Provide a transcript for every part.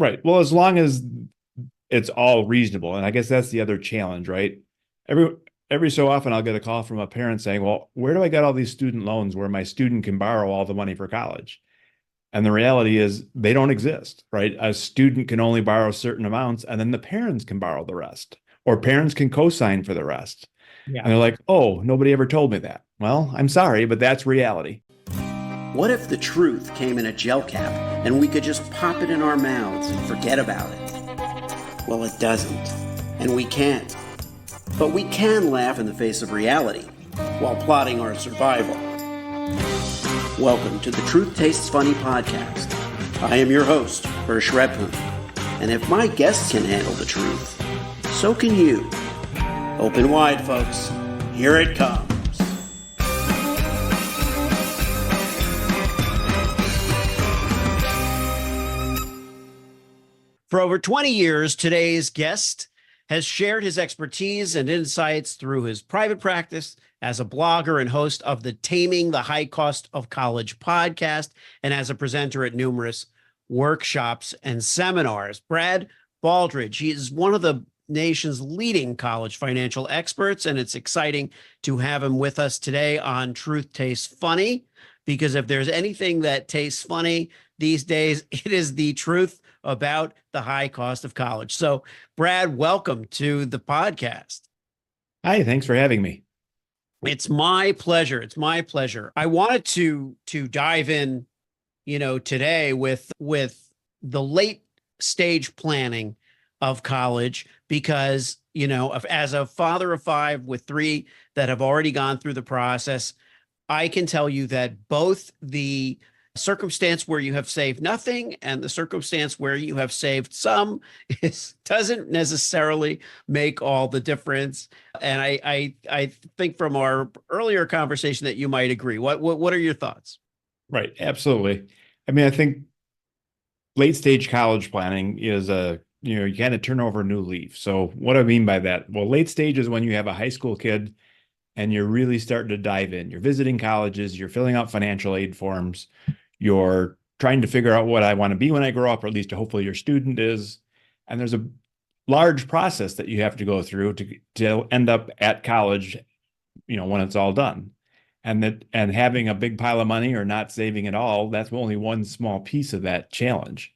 Right. Well, as long as it's all reasonable. And I guess that's the other challenge, right? Every every so often I'll get a call from a parent saying, "Well, where do I get all these student loans where my student can borrow all the money for college?" And the reality is they don't exist, right? A student can only borrow certain amounts and then the parents can borrow the rest, or parents can co-sign for the rest. And Yeah. they're like, "Oh, nobody ever told me that." Well, I'm sorry, but that's reality. What if the truth came in a gel cap and we could just pop it in our mouths and forget about it? Well, it doesn't, and we can't. But we can laugh in the face of reality while plotting our survival. Welcome to the Truth Tastes Funny podcast. I am your host, Hersh, and if my guests can handle the truth, so can you. Open wide, folks. Here it comes. For over 20 years, today's guest has shared his expertise and insights through his private practice as a blogger and host of the Taming the High Cost of College podcast, and as a presenter at numerous workshops and seminars. Brad Baldridge, he is one of the nation's leading college financial experts, and it's exciting to have him with us today on Truth Tastes Funny, because if there's anything that tastes funny these days, it is the truth about the high cost of college. So, Brad, welcome to the podcast. Hi, thanks for having me. It's my pleasure. It's my pleasure. I wanted to dive in, today with the late stage planning of college, because, as a father of five with three that have already gone through the process, I can tell you that both the circumstance where you have saved nothing and the circumstance where you have saved some doesn't necessarily make all the difference. And I think from our earlier conversation that you might agree. What are your thoughts? Right, absolutely. I mean, I think late stage college planning is you kind of turn over a new leaf. So what do I mean by that? Well, late stage is when you have a high school kid and you're really starting to dive in. You're visiting colleges, you're filling out financial aid forms, you're trying to figure out what I want to be when I grow up, or at least hopefully your student is. And there's a large process that you have to go through to end up at college, when it's all done. And having a big pile of money or not saving at all, that's only one small piece of that challenge.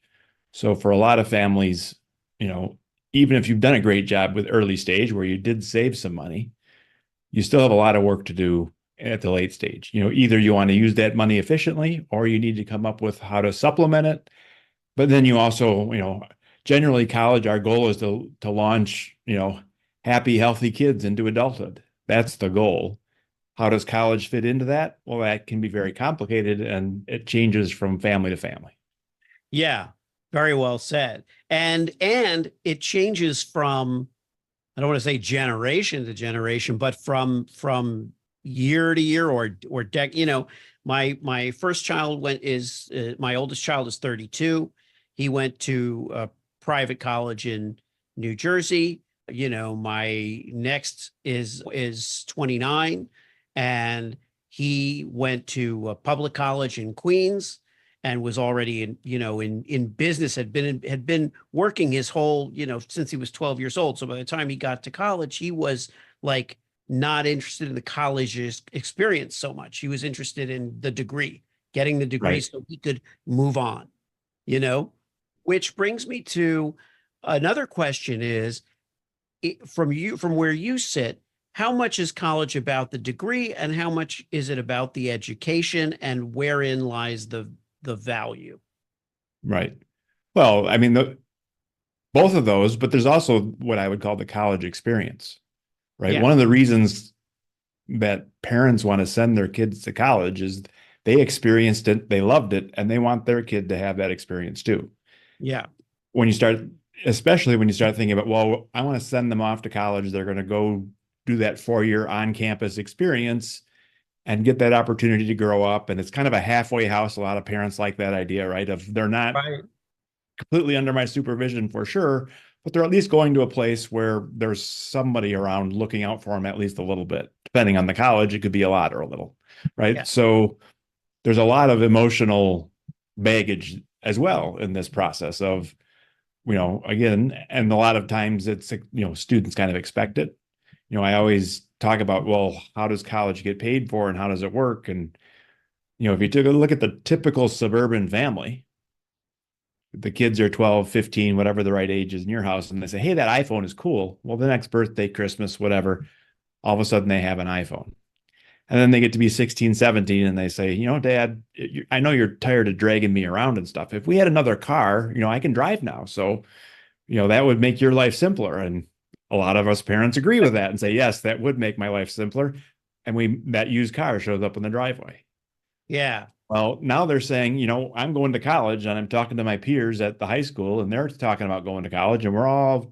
So for a lot of families, even if you've done a great job with early stage where you did save some money, you still have a lot of work to do at the late stage. Either you want to use that money efficiently or you need to come up with how to supplement it. But then you also, generally college, our goal is to launch, happy, healthy kids into adulthood. That's the goal. How does college fit into that? Well, that can be very complicated and it changes from family to family. Yeah, very well said. And it changes from, I don't want to say generation to generation, but from year to year or my first child my oldest child is 32. He went to a private college in New Jersey. My next is 29, and he went to a public college in Queens and was already in business, had been working his whole, since he was 12 years old. So by the time he got to college, he was like not interested in the college experience so much. He was interested in the degree, getting the degree Right. so he could move on, which brings me to another question is, from where you sit, how much is college about the degree and how much is it about the education, and wherein lies the value? Right. Well, I mean, both of those, but there's also what I would call the college experience, right? Yeah. One of the reasons that parents want to send their kids to college is they experienced it, they loved it, and they want their kid to have that experience too. Yeah. Especially when you start thinking about, well, I want to send them off to college. They're going to go do that 4-year on-campus experience and get that opportunity to grow up. And it's kind of a halfway house. A lot of parents like that idea, right? Of they're not Right. completely under my supervision for sure, but they're at least going to a place where there's somebody around looking out for them at least a little bit. Depending on the college, it could be a lot or a little, right? Yeah. So there's a lot of emotional baggage as well in this process of again, and a lot of times it's, students kind of expect it. I always talk about, well, how does college get paid for and how does it work? And, if you took a look at the typical suburban family, the kids are 12, 15, whatever the right age is in your house, and they say, hey, that iPhone is cool. Well, the next birthday, Christmas, whatever, all of a sudden they have an iPhone. And then they get to be 16, 17, and they say, Dad, I know you're tired of dragging me around and stuff. If we had another car, I can drive now. So, that would make your life simpler. And a lot of us parents agree with that and say, yes, that would make my life simpler. And that used car shows up in the driveway. Yeah. Well, now they're saying, I'm going to college and I'm talking to my peers at the high school and they're talking about going to college and we're all,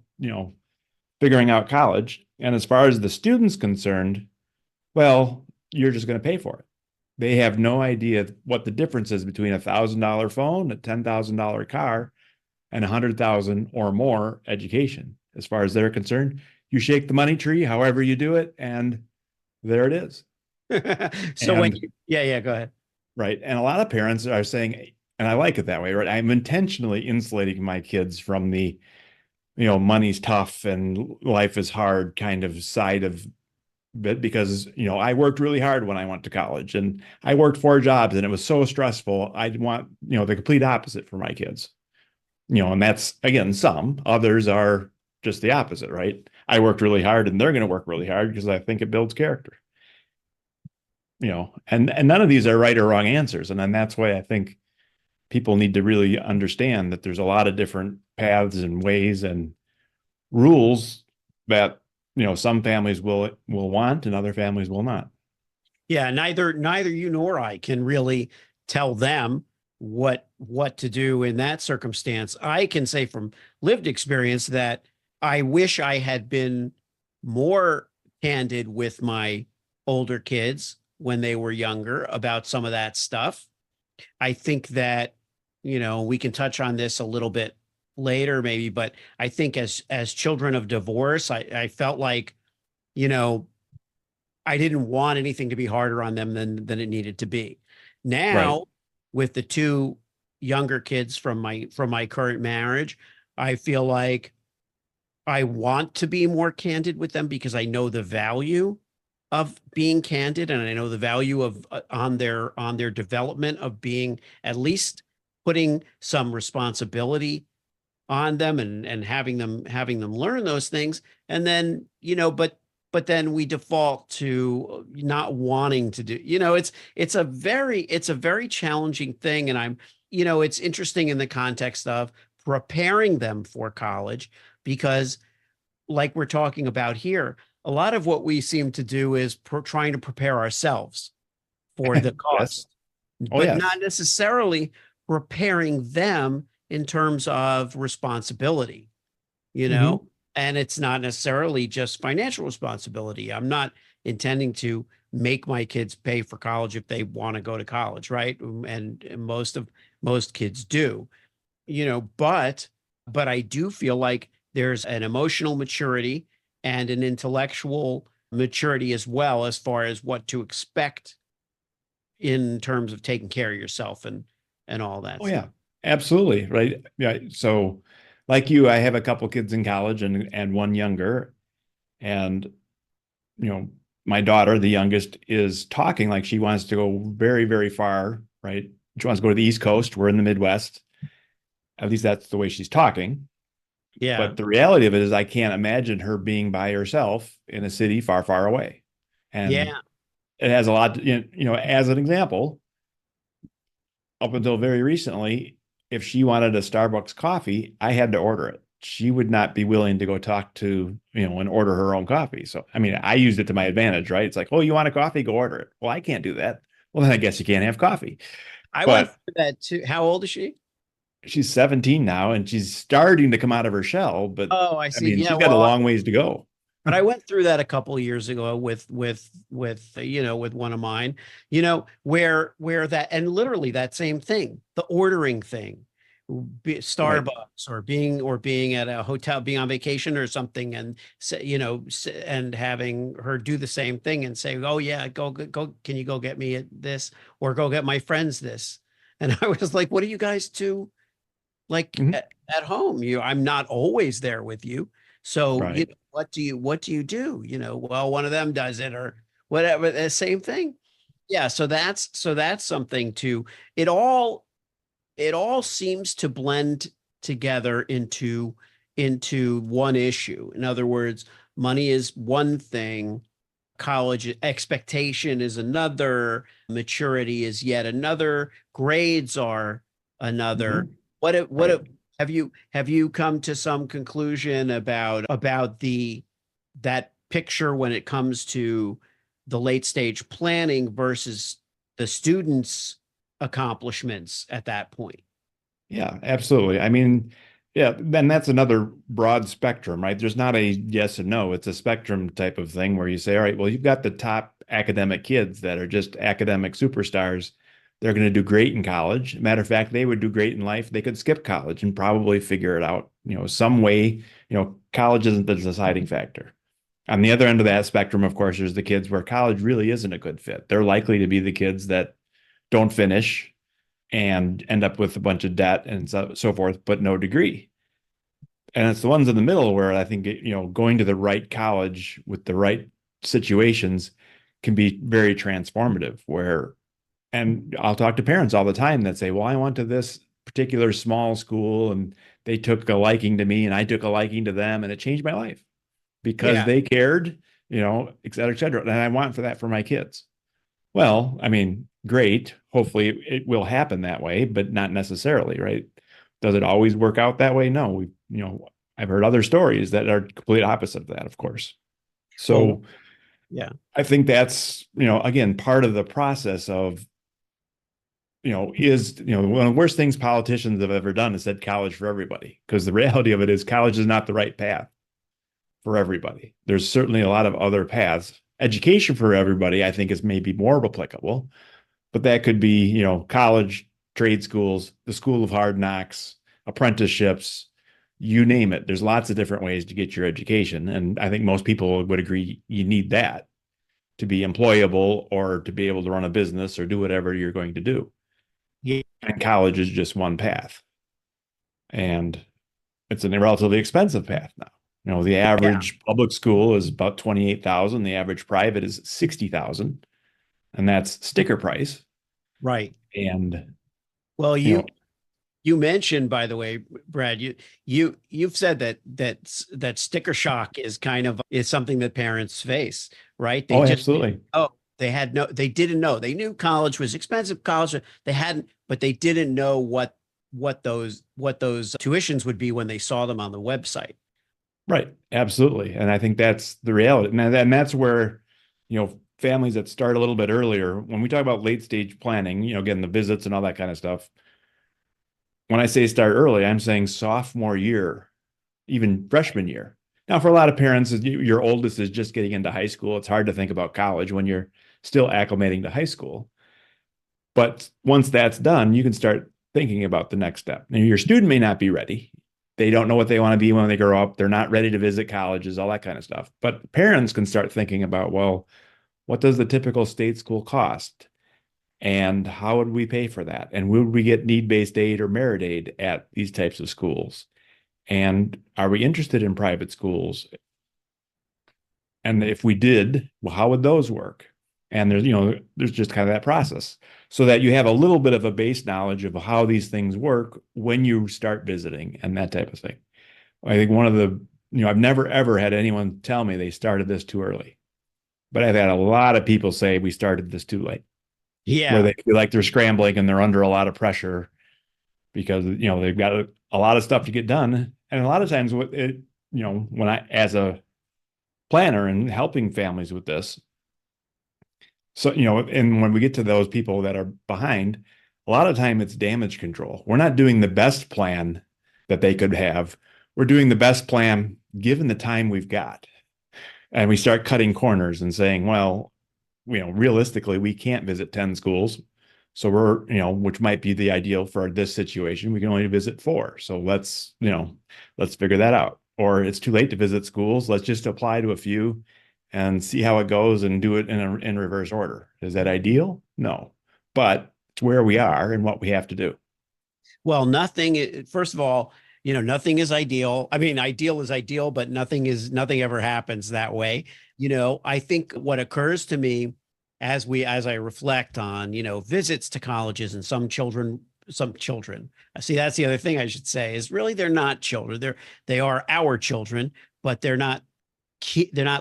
figuring out college. And as far as the student's concerned, well, you're just going to pay for it. They have no idea what the difference is between $1,000 phone, a $10,000 car, and 100,000 or more education. As far as they're concerned, you shake the money tree, however you do it, and there it is. So yeah, go ahead. Right. And a lot of parents are saying, and I like it that way, right? I'm intentionally insulating my kids from the, money's tough and life is hard kind of side of it because, I worked really hard when I went to college and I worked 4 jobs and it was so stressful. I want, the complete opposite for my kids, and that's, again, some others are just the opposite, right? I worked really hard and they're going to work really hard because I think it builds character. And none of these are right or wrong answers. And then that's why I think people need to really understand that there's a lot of different paths and ways and rules that, some families will want and other families will not. Yeah, neither you nor I can really tell them what to do in that circumstance. I can say from lived experience that I wish I had been more candid with my older kids when they were younger about some of that stuff. I think that, we can touch on this a little bit later maybe, but I think as children of divorce, I felt like, I didn't want anything to be harder on them than it needed to be. Now, Right. with the 2 younger kids from my current marriage, I feel like I want to be more candid with them because I know the value of being candid and I know the value of on their development of being at least putting some responsibility on them and having them learn those things. And then, but then we default to not wanting to do, it's a very challenging thing. And it's interesting in the context of preparing them for college because like we're talking about here, a lot of what we seem to do is trying to prepare ourselves for the Yes. cost, Oh, but yes. not necessarily preparing them in terms of responsibility, Mhm. and it's not necessarily just financial responsibility. I'm not intending to make my kids pay for college if they want to go to college, right? And most kids do, but I do feel like there's an emotional maturity and an intellectual maturity as well as far as what to expect in terms of taking care of yourself and all that Oh, stuff. yeah, absolutely. Right. Yeah. So like you, I have a couple kids in college and one younger. And, you know, my daughter, the youngest, is talking like she wants to go very, very far, right? She wants to go to the East Coast. We're in the Midwest. At least that's the way she's talking. Yeah. But the reality of it is I can't imagine her being by herself in a city far, far away. And Yeah. it has a lot to, as an example, up until very recently, if she wanted a Starbucks coffee, I had to order it. She would not be willing to go talk to, and order her own coffee. So, I mean, I used it to my advantage, right? It's like, oh, you want a coffee? Go order it. Well, I can't do that. Well, then I guess you can't have coffee. I went But through that too. How old is she? she's 17 now and she's starting to come out of her shell. But Oh, I I see. mean, Yeah. she's got a Well, long ways to go. but I went through that a couple of years ago with with one of mine, where that and literally that same thing, the ordering thing, Right. Starbucks or being at a hotel, being on vacation or something, and say, and having her do the same thing and say, "Oh yeah, go, can you go get me this or go get my friends this?" And I was like, "What are you guys two? like Mhm. at home. I'm not always there with you. So, Right. what do you do? Well, one of them does it or whatever, the same thing. Yeah, so that's something too. It all it all seems to blend together into one issue. In other words, money is one thing, college expectation is another, maturity is yet another, grades are another. Mhm. What Right. have you come to some conclusion about the that picture when it comes to the late stage planning versus the students' accomplishments at that point? Yeah, absolutely. I mean, yeah, then that's another broad spectrum, right? There's not a yes and no. It's a spectrum type of thing where you say, all right, well, you've got the top academic kids that are just academic superstars. They're going to do great in college. Matter of fact, they would do great in life. They could skip college and probably figure it out, some way. College isn't the deciding factor. On the other end of that spectrum, of course, there's the kids where college really isn't a good fit. They're likely to be the kids that don't finish and end up with a bunch of debt and so forth, but no degree. And it's the ones in the middle where I think, going to the right college with the right situations can be very transformative. And I'll talk to parents all the time that say, well, I went to this particular small school and they took a liking to me and I took a liking to them and it changed my life because Yeah. they cared, et cetera, et cetera. And I want for that for my kids. Well, I mean, great. Hopefully it will happen that way, but not necessarily, right? Does it always work out that way? No. I've heard other stories that are complete opposite of that, of course. Well, So yeah. I think that's, again, part of the process of, one of the worst things politicians have ever done is said college for everybody. Because the reality of it is college is not the right path for everybody. There's certainly a lot of other paths. Education for everybody, I think, is maybe more applicable. But that could be, college, trade schools, the school of hard knocks, apprenticeships, you name it. There's lots of different ways to get your education. And I think most people would agree you need that to be employable or to be able to run a business or do whatever you're going to do. Yeah. And college is just one path. And it's a relatively expensive path now. The Yeah. average public school is about 28,000. The average private is 60,000. And that's sticker price. Right. And, Well, you know, you mentioned, by the way, Brad, you've said that sticker shock is something that parents face, right? They oh, just absolutely. oh they didn't know. They knew college was expensive. They hadn't, but they didn't know what those tuitions would be when they saw them on the website. Right. Absolutely. And I think that's the reality. And that's where, families that start a little bit earlier, when we talk about late stage planning, again, the visits and all that kind of stuff. When I say start early, I'm saying sophomore year, even freshman year. Now, for a lot of parents, your oldest is just getting into high school. It's hard to think about college when you're still acclimating to high school. But once that's done, you can start thinking about the next step. Now, your student may not be ready. They don't know what they want to be when they grow up. They're not ready to visit colleges, all that kind of stuff. But parents can start thinking about, well, what does the typical state school cost? And how would we pay for that? And would we get need-based aid or merit aid at these types of schools? And are we interested in private schools? And if we did, well, how would those work? And there's just kind of that process so that you have a little bit of a base knowledge of how these things work when you start visiting and that type of thing. I think one of the, I've never ever had anyone tell me they started this too early, but I've had a lot of people say we started this too late, where Yeah. they feel like they're scrambling and they're under a lot of pressure because, they've got a lot of stuff to get done. And a lot of times when as a planner and helping families with this, so, and when we get to those people that are behind, a lot of time it's damage control. We're not doing the best plan that they could have. We're doing the best plan given the time we've got. And we start cutting corners and saying, well, realistically, we can't visit 10 schools. So which might be the ideal for this situation. We can only visit 4. So let's figure that out. Or it's too late to visit schools. Let's just apply to a few and see how it goes and do it in reverse order. Is that ideal? No, but it's where we are and what we have to do. Well, nothing, first of all, nothing is ideal. I mean, ideal is ideal, but nothing ever happens that way. I think what occurs to me as I reflect on, visits to colleges and some children. See, that's the other thing I should say is really they're not children. They are our children, but they're not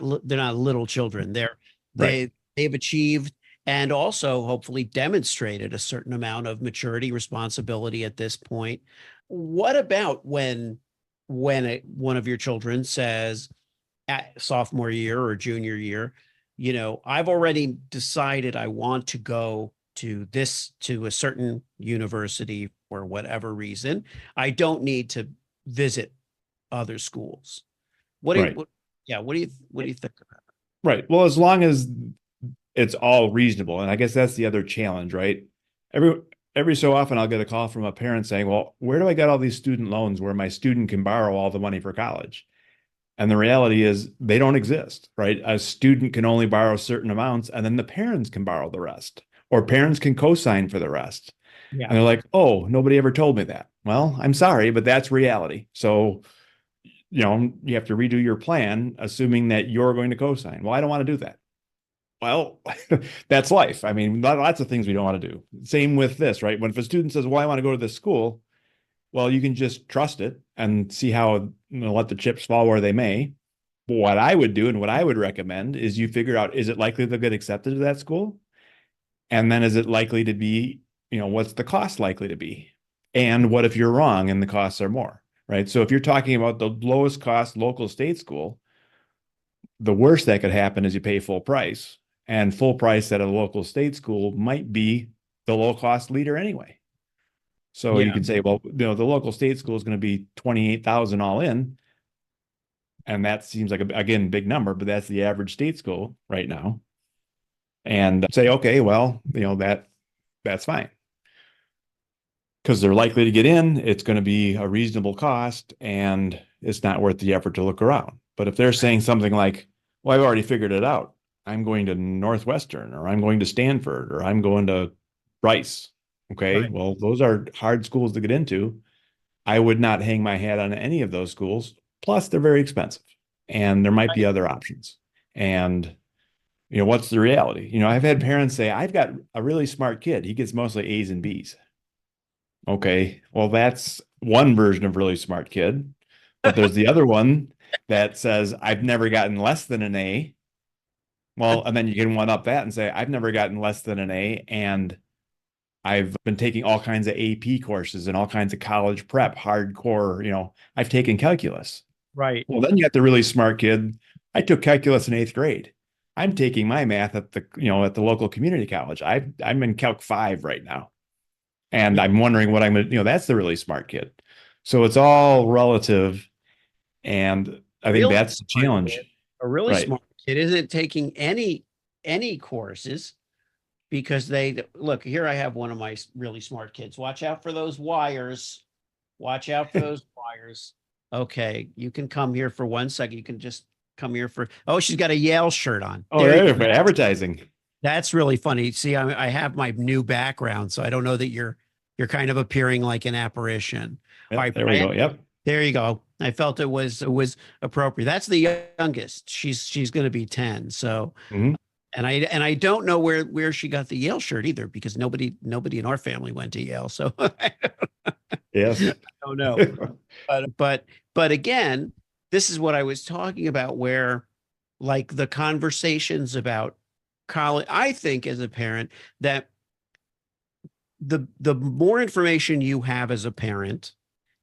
little children. Right. They've achieved and also hopefully demonstrated a certain amount of maturity, responsibility at this point. What about one of your children says at sophomore year or junior year, I've already decided I want to go to a certain university for whatever reason. I don't need to visit other schools. What do you, Right. yeah, what do you think about Right. Well, as long as it's all reasonable. And I guess that's the other challenge, right? Every every so often I'll get a call from a parent saying, well, where do I get all these student loans where my student can borrow all the money for college? And the reality is they don't exist, right? A student can only borrow certain amounts and then the parents can borrow the rest, or parents can co-sign for the rest. Yeah. And they're like, oh, nobody ever told me that. Well, I'm sorry, but that's reality. So, you have to redo your plan, assuming that you're going to co-sign. Well, I don't want to do that. Well, that's life. I mean, lots of things we don't want to do. Same with this, right? When if a student says, well, I want to go to this school, well, you can just trust it and see how, let the chips fall where they may. But what I would do and what I would recommend is you figure out, is it likely they'll get accepted to that school? And then is it likely to be, what's the cost likely to be? And what if you're wrong and the costs are more, right? So if you're talking about the lowest cost local state school, the worst that could happen is you pay full price. And full price at a local state school might be the low cost leader anyway. So you Yeah. can say, well, the local state school is going to be 28,000 all in. And that seems like again, big number, but that's the average state school right now. And say, okay, well, that's fine. Because they're likely to get in, it's going to be a reasonable cost and it's not worth the effort to look around. But if they're saying something like, well, I've already figured it out. I'm going to Northwestern, or I'm going to Stanford, or I'm going to Rice. Okay. Right. Well, those are hard schools to get into. I would not hang my hat on any of those schools. Plus, they're very expensive and there might be other options. And, what's the reality? I've had parents say, I've got a really smart kid. He gets mostly A's and B's. Okay. Well, that's one version of really smart kid. But there's the other one that says, I've never gotten less than an A. Well, and then you can one up that and say, I've never gotten less than an A, and I've been taking all kinds of AP courses and all kinds of college prep, hardcore, I've taken calculus. Right. Well, then you got the really smart kid. I took calculus in 8th grade. I'm taking my math at the local community college. I'm in Calc 5 right now. And I'm wondering what I'm going to, that's the really smart kid. So it's all relative. And I think Really that's the smart challenge. kid, a really Right. smart kid isn't taking any courses because they look here. I have one of my really smart kids. Watch out for those wires. Watch out for those wires. Okay, you can come here for 1 second. You can just come here for. Oh, she's got a Yale shirt on. Oh, There you yeah, go. for advertising. That's really funny. See, I have my new background, so I don't know that you're kind of appearing like an apparition. Yep, All right, there we go. Yep. there you go. I felt it was appropriate. That's the youngest. She's going to be 10. So, Mhm. and I don't know where she got the Yale shirt either because nobody in our family went to Yale. So I Yes. don't know. But again, this is what I was talking about where like the conversations about college, I think as a parent that the more information you have as a parent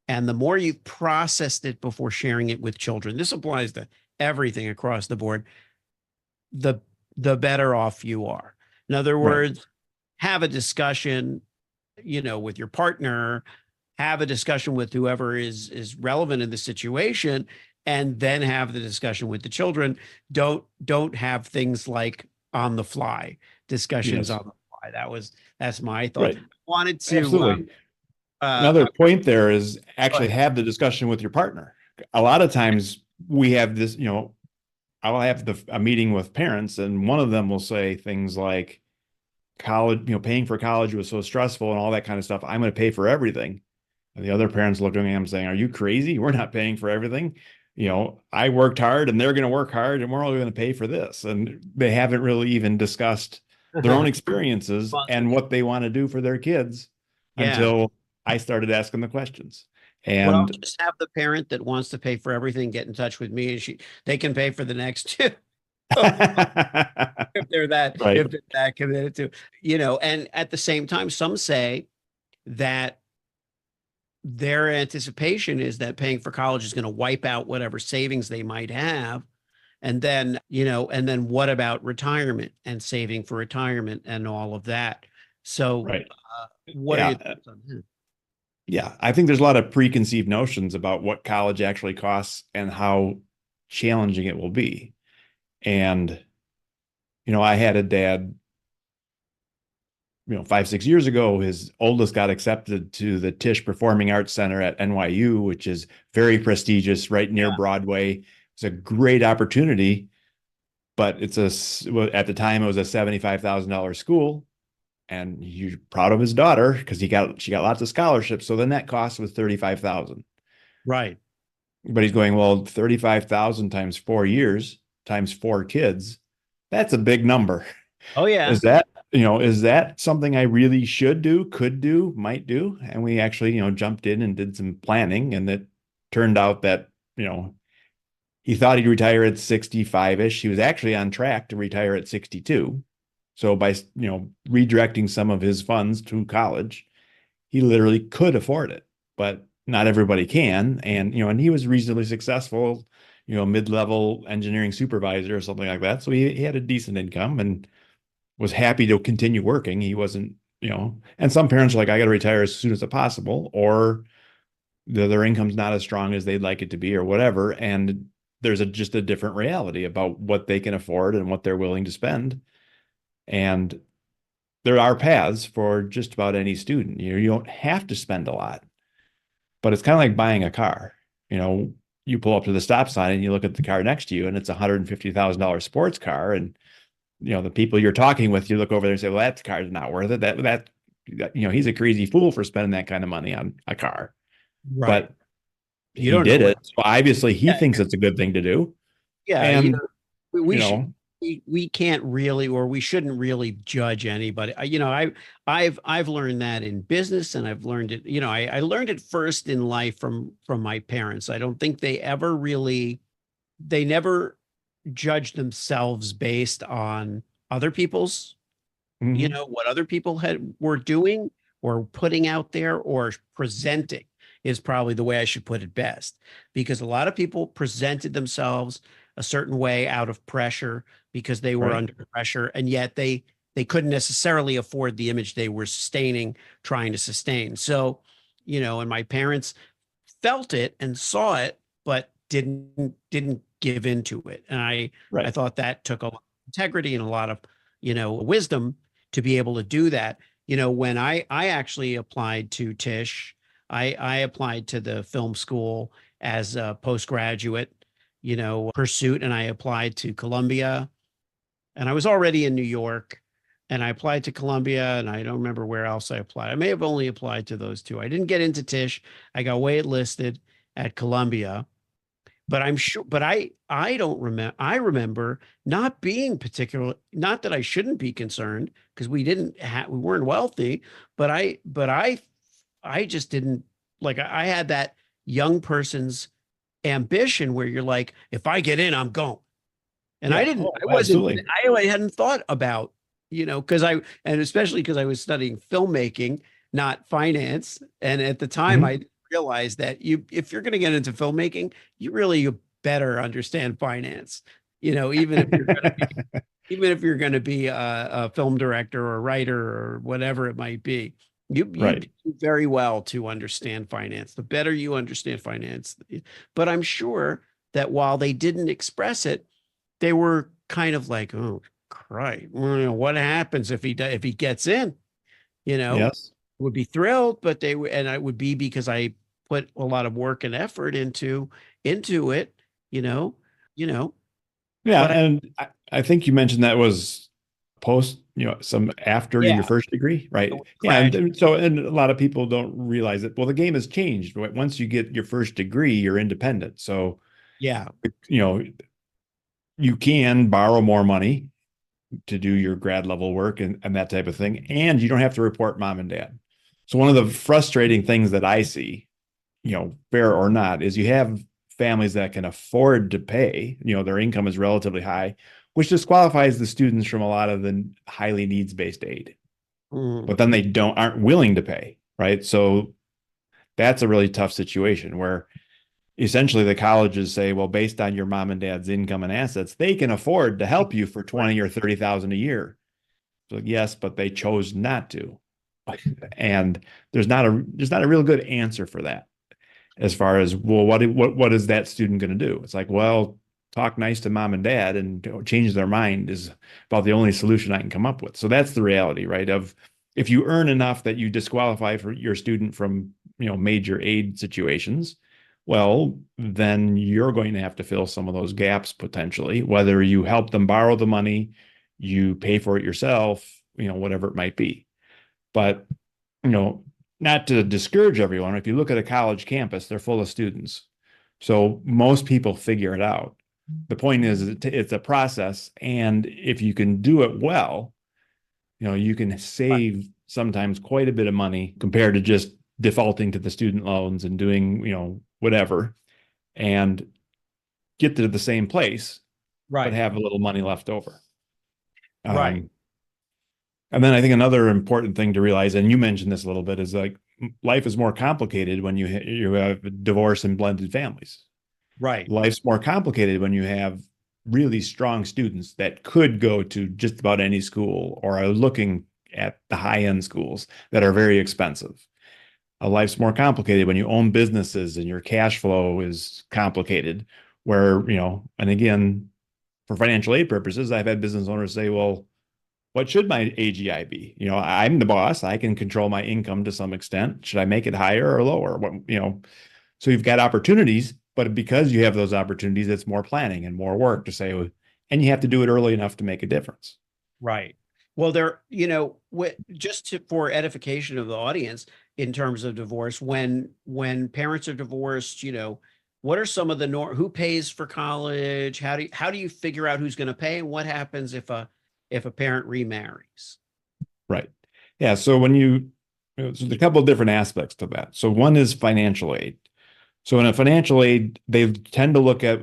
and the more you've processed it before sharing it with children, this applies to everything across the board, the the better off you are. In other Right. words, have a discussion, with your partner, have a discussion with whoever is relevant in the situation, and then have the discussion with the children. Don't have things like on the fly discussions Yes. on the fly. That's my thought. Right. Wanted to Absolutely. uh Another point there is actually ahead. have the discussion with your partner. A lot of times we have this, I'll have a meeting with parents and one of them will say things like college, paying for college was so stressful and all that kind of stuff. I'm going to pay for everything. And the other parents look at me and I'm saying, are you crazy? We're not paying for everything. I worked hard and they're going to work hard and we're all going to pay for this. And they haven't really even discussed their own experiences and what they want to do for their kids Yeah. until I started asking the questions. Well, I'll And just have the parent that wants to pay for everything get in touch with me, and they can pay for the next two. If they're that right. if they're that committed to, and at the same time, some say that their anticipation is that paying for college is going to wipe out whatever savings they might have. And then, and then what about retirement and saving for retirement and all of that? So, Right. what are your thoughts on that? Yeah, I think there's a lot of preconceived notions about what college actually costs and how challenging it will be. And, I had a dad, 5, 6 years ago, his oldest got accepted to the Tisch Performing Arts Center at NYU, which is very prestigious, right near Broadway. It's a great opportunity, but at the time it was a $75,000 school. And he's proud of his daughter because she got lots of scholarships. So then that cost was 35,000. Right. But he's going, well, 35,000 times 4 years times 4 kids. That's a big number. Oh yeah. Is that something I really should do, could do, might do? And we actually, jumped in and did some planning, and it turned out that, he thought he'd retire at 65-ish. He was actually on track to retire at 62. So by, redirecting some of his funds to college, he literally could afford it, but not everybody can. And, and he was reasonably successful, mid-level engineering supervisor or something like that. So he had a decent income and was happy to continue working. He wasn't, and some parents are like, I got to retire as soon as possible, or their income's not as strong as they'd like it to be or whatever. And there's just a different reality about what they can afford and what they're willing to spend. And there are paths for just about any student. You don't have to spend a lot, but it's kind of like buying a car. You pull up to the stop sign and you look at the car next to you and it's a $150,000 sports car. And, the people you're talking with, you look over there and say, well, that car's not worth it. That he's a crazy fool for spending that kind of money on a car. Right. But he did it. So obviously he thinks it's a good thing to do. Yeah. And, we can't really, or we shouldn't really judge anybody. I've learned that in business, and I've learned it, I learned it first in life from my parents. I don't think they never judged themselves based on other people's, what other people were doing or putting out there or presenting is probably the way I should put it best, because a lot of people presented themselves a certain way out of pressure because they were under pressure, and yet they couldn't necessarily afford the image they were trying to sustain. So, and my parents felt it and saw it, but didn't give into it. And I thought that took a lot of integrity and a lot of, wisdom to be able to do that. When I actually applied to Tisch, I applied to the film school as a postgraduate, pursuit, and I applied to Columbia, and I was already in New York, and I applied to Columbia, and I don't remember where else I applied. I may have only applied to those two. I didn't get into Tisch. I got waitlisted at Columbia, but I'm sure, but I don't remember. I remember not being not that I shouldn't be concerned, because we weren't wealthy, but I just didn't, like, I had that young person's ambition where you're like, if I get in, I'm going. And I hadn't thought about, and especially because I was studying filmmaking, not finance. And at the time I realized that if you're going to get into filmmaking, you better understand finance, even if you're going to be a film director or writer or whatever it might be. You do very well to understand finance. The better you understand finance. But I'm sure that while they didn't express it, they were kind of like, oh, Christ, what happens if he gets in? Yes. Would be thrilled, but and I would be, because I put a lot of work and effort into it, Yeah. But and I think you mentioned that was post, some after Yeah. your first degree, right? Yeah. Graduate. And a lot of people don't realize it. Well, the game has changed. Once you get your first degree, you're independent. So, Yeah. you know, you can borrow more money to do your grad level work and that type of thing. And you don't have to report mom and dad. So one of the frustrating things that I see, fair or not, is you have families that can afford to pay, their income is relatively high, which disqualifies the students from a lot of the highly needs-based aid. Mhm. But then they aren't willing to pay, right? So that's a really tough situation where essentially the colleges say, well, based on your mom and dad's income and assets, they can afford to help you for 20 or 30,000 a year. So yes, but they chose not to. And there's not a real good answer for that as far as, well, what is that student going to do? It's like, well, talk nice to mom and dad and change their mind is about the only solution I can come up with. So that's the reality, right? Of if you earn enough that you disqualify for your student from, major aid situations, well, then you're going to have to fill some of those gaps potentially, whether you help them borrow the money, you pay for it yourself, whatever it might be. But, you know, not to discourage everyone, if you look at a college campus, they're full of students. So most people figure it out. The point is, it's a process. And if you can do it well, you can save sometimes quite a bit of money compared to just defaulting to the student loans and doing, whatever, and get to the same place, but Right. have a little money left over. Right. And then I think another important thing to realize, and you mentioned this a little bit, is like life is more complicated when you have divorce and blended families. Right. Life's more complicated when you have really strong students that could go to just about any school or are looking at the high-end schools that are very expensive. Life's more complicated when you own businesses and your cash flow is complicated, where, and again, for financial aid purposes, I've had business owners say, well, what should my AGI be? I'm the boss. I can control my income to some extent. Should I make it higher or lower? So you've got opportunities, but because you have those opportunities, it's more planning and more work to say, and you have to do it early enough to make a difference. Right. Well, for edification of the audience in terms of divorce, when parents are divorced, what are some of the who pays for college? How do you figure out who's going to pay? And what happens if a parent remarries? Right. Yeah. So there's a couple of different aspects to that. So one is financial aid. So in a financial aid, they tend to look at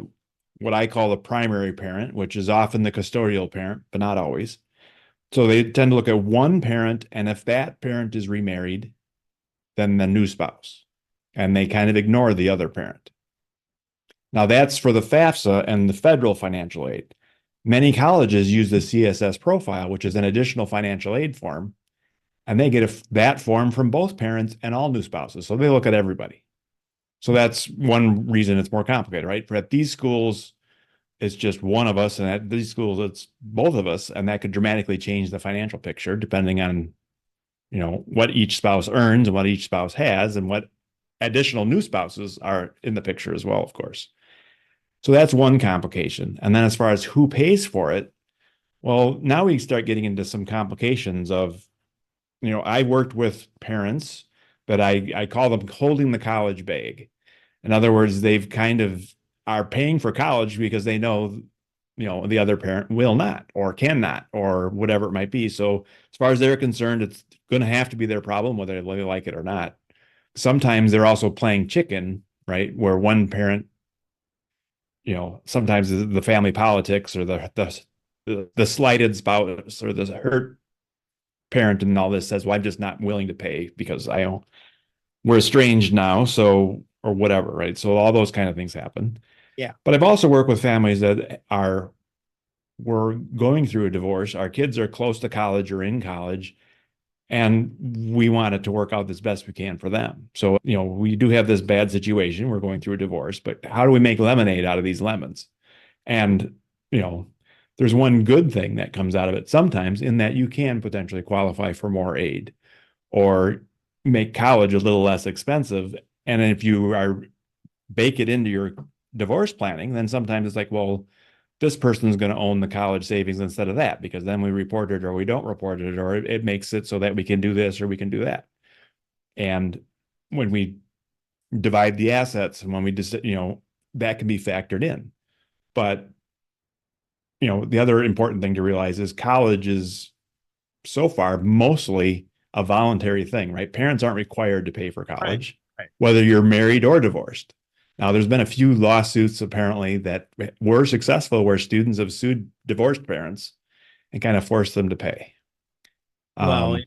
what I call the primary parent, which is often the custodial parent, but not always. So they tend to look at one parent, and if that parent is remarried, then the new spouse, and they kind of ignore the other parent. Now that's for the FAFSA and the federal financial aid. Many colleges use the CSS profile, which is an additional financial aid form, and they get that form from both parents and all new spouses. So they look at everybody. So that's one reason it's more complicated, right? For at these schools, it's just one of us, and at these schools, it's both of us, and that could dramatically change the financial picture depending on, what each spouse earns and what each spouse has, and what additional new spouses are in the picture as well, of course. So that's one complication. And then as far as who pays for it, well, now we start getting into some complications of, I worked with parents that I call them holding the college bag. In other words, they've kind of are paying for college because they know, the other parent will not or cannot or whatever it might be. So as far as they're concerned, it's going to have to be their problem, whether they like it or not. Sometimes they're also playing chicken, right? Where one parent, sometimes the family politics or the slighted spouse or the hurt parent and all this says, well, I'm just not willing to pay because we're estranged now. So, or whatever, right? So all those kind of things happen. Yeah. But I've also worked with families that we're going through a divorce. Our kids are close to college or in college, and we want it to work out as best we can for them. So, we do have this bad situation. We're going through a divorce, but how do we make lemonade out of these lemons? And, there's one good thing that comes out of it sometimes, in that you can potentially qualify for more aid or make college a little less expensive. And if you bake it into your divorce planning, then sometimes it's like, well, this person's going to own the college savings instead of that, because then we report it or we don't report it, or it makes it so that we can do this or we can do that. And when we divide the assets and when we just, that can be factored in. But, the other important thing to realize is college is so far mostly a voluntary thing, right? Parents aren't required to pay for college, Right. whether you're married or divorced. Now, there's been a few lawsuits apparently that were successful where students have sued divorced parents and kind of forced them to pay. Well,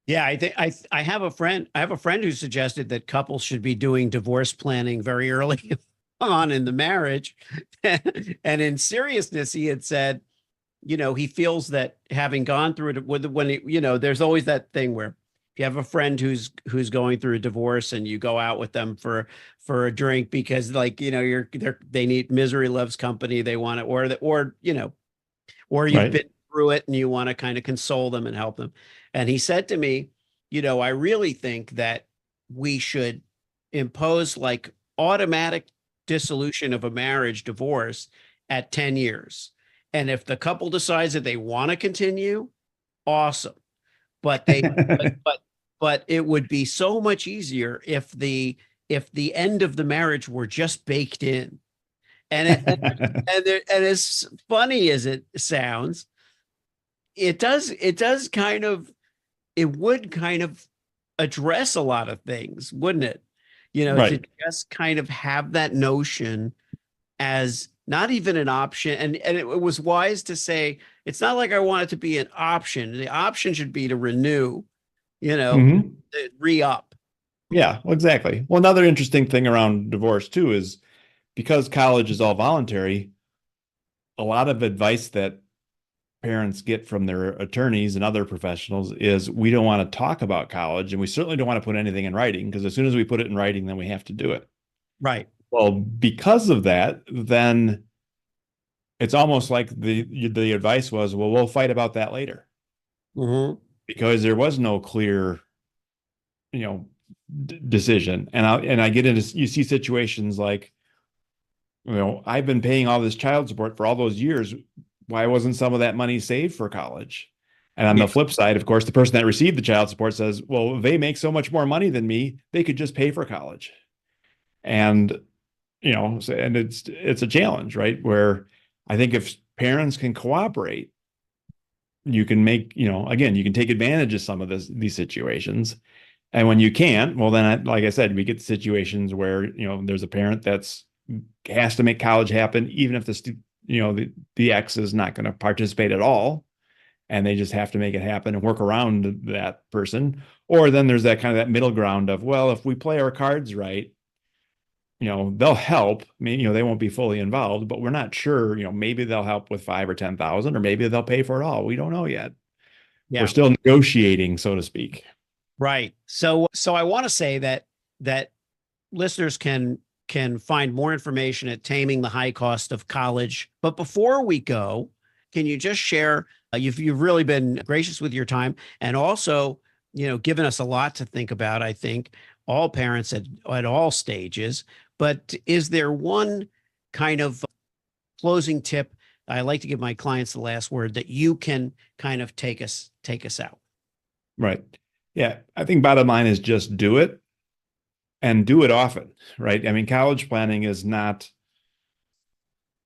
yeah, I think I have a friend. I have a friend who suggested that couples should be doing divorce planning very early on in the marriage. And in seriousness, he had said, he feels that having gone through it there's always that thing where if you have a friend who's going through a divorce and you go out with them for a drink because they need misery loves company, they want it, or you've Right. been through it and you want to kind of console them and help them. And he said to me, I really think that we should impose like automatic dissolution of a marriage divorce at 10 years. And if the couple decides that they want to continue, awesome. But but it would be so much easier if the end of the marriage were just baked in. And as funny as it sounds, it would kind of address a lot of things, wouldn't it? To Right. just kind of have that notion as not even an option. And it was wise to say, it's not like I want it to be an option. The option should be to renew, Mhm. re-up. Yeah, well, exactly. Well, another interesting thing around divorce too is because college is all voluntary, a lot of advice that parents get from their attorneys and other professionals is we don't want to talk about college and we certainly don't want to put anything in writing because as soon as we put it in writing, then we have to do it. Right. Well, because of that, then it's almost like the advice was, well, we'll fight about that later Mm-hmm. because there was no clear, you know, decision. And I get into you see situations like, I've been paying all this child support for all those years. Why wasn't some of that money saved for college? And on Yeah. the flip side, of course, the person that received the child support says, well, they make so much more money than me, they could just pay for college. And, and it's a challenge, right? Where I think if parents can cooperate, you can make, again, you can take advantage of some of these situations. And when you can't, well, then, like I said, we get situations where, there's a parent that's has to make college happen, even if the ex is not going to participate at all. And they just have to make it happen and work around that person. Or then there's that kind of that middle ground of, well, if we play our cards right, they'll help. I mean, they won't be fully involved, but we're not sure, maybe they'll help with 5 or 10,000, or maybe they'll pay for it all. We don't know yet. We're Yeah. still negotiating, so to speak. Right. So I want to say that listeners can find more information at Taming the High Cost of College. But before we go, can you just share? You've really been gracious with your time, and also, given us a lot to think about. I think all parents at all stages. But is there one kind of closing tip? I like to give my clients the last word that you can kind of take us out. Right. Yeah. I think bottom line is just do it and do it often, right? I mean, college planning is not,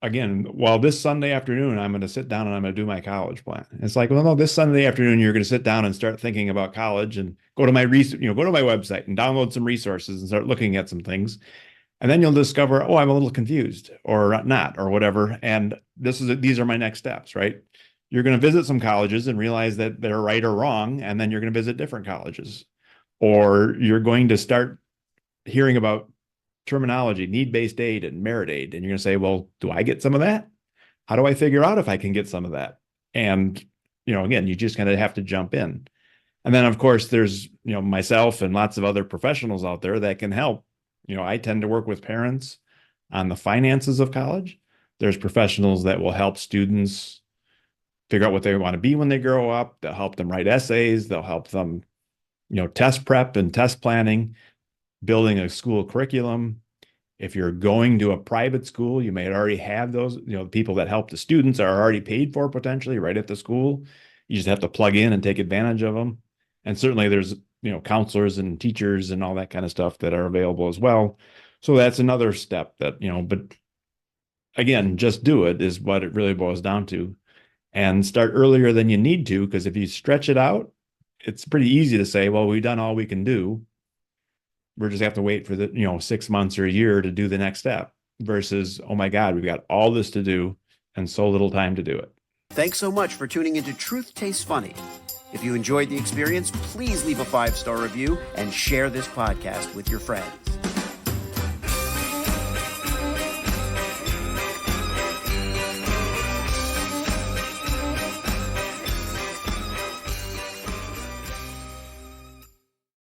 again, well, this Sunday afternoon, I'm going to sit down and I'm going to do my college plan. It's like, well, no, this Sunday afternoon, you're going to sit down and start thinking about college and go to my website and download some resources and start looking at some things. And then you'll discover, oh, I'm a little confused or not, or whatever. And these are my next steps, right? You're going to visit some colleges and realize that they're right or wrong. And then you're going to visit different colleges, or you're going to start hearing about terminology, need-based aid and merit aid. And you're going to say, well, do I get some of that? How do I figure out if I can get some of that? And, again, you just kind of have to jump in. And then, of course, there's, myself and lots of other professionals out there that can help. I tend to work with parents on the finances of college. There's professionals that will help students figure out what they want to be when they grow up. They'll help them write essays. They'll help them, test prep and test planning, building a school curriculum. If you're going to a private school, you may already have those, the people that help the students are already paid for potentially right at the school. You just have to plug in and take advantage of them. And certainly there's, counselors and teachers and all that kind of stuff that are available as well. So that's another step that, but again, just do it is what it really boils down to. And start earlier than you need to, because if you stretch it out, it's pretty easy to say, well, we've done all we can do. We're just have to wait for the, 6 months or a year to do the next step versus, oh my God, we've got all this to do and so little time to do it. Thanks so much for tuning into Truth Tastes Funny. If you enjoyed the experience, please leave a 5-star review and share this podcast with your friends.